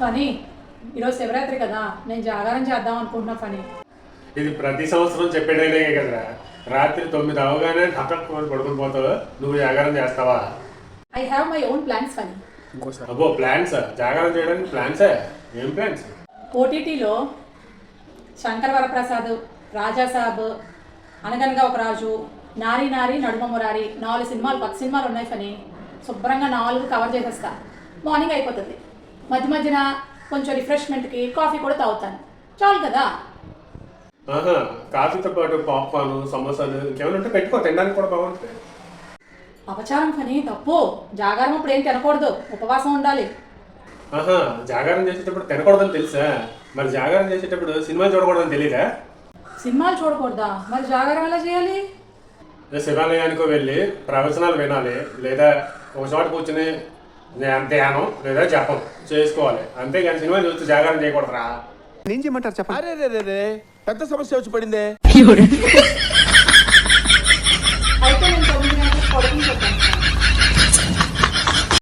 Funny ఈరోజు శివరాత్రి కదా, నేను జాగారం చేద్దాం అనుకుంటున్నా. ఫనీ ఇది ప్రతి సంవత్సరం చెప్పేదే కదరా. రాత్రి 9 అవగానే టపక్కుని పడుకుని పోతావు, నువ్వు జాగారం చేస్తావా? I have my own plans. Phani అబ్బో ప్లాన్స్? జాగారం చేయడానికి ప్లాన్సే? ఏం ప్లాన్స్? ఓటీటీలో శంకర్ వరప్రసాద్, రాజాసాబ్, అనగనగా ఒక రాజు, నారీ నారీ నడుమ మురారి 4 సినిమాలు, 10 సినిమాలు ఉన్నాయి. ఫనీ శుభ్రంగా 4 కవర్ చేసేస్తా. మార్నింగ్ అయిపోతుంది. మధ్య మధ్యన కొంచెం రిఫ్రెష్మెంట్కి కాఫీ కూడా తాగుతాను. చాలు కదా. ఆహా, కాఫీతో పాటు పాప్కార్న్, సమోసాలు ఇంకేమైనా ఉంటే పెట్టుకో, తినడానికి కూడా బాగుంటుంది. అపచారం ఫనీ, తప్పు. జాగారం అప్పుడు ఏం తినకూడదు, ఉపవాసం ఉండాలి. ఆహా, జాగారం చేసేటప్పుడు తినకూడదని తెలుసా? మరి జాగారం చేసేటప్పుడు సినిమా చూడకూడదని తెలీదా? సినిమాలు చూడకూడదా? మరి జాగారం ఎలా చేయాలి? శివాలయానికి వెళ్ళి ప్రవచనాలు వినాలి, లేదా ఒక చోట కూర్చుని ధ్యానం లేదా జపం చేసుకోవాలి. అంతేగాని సినిమా చూస్తూ జాగారం చేయకూడదురా. ఏం చేయమంటారు చెప్పండి. అరే పెద్ద సమస్య వచ్చి పడిందే. అయితే నేను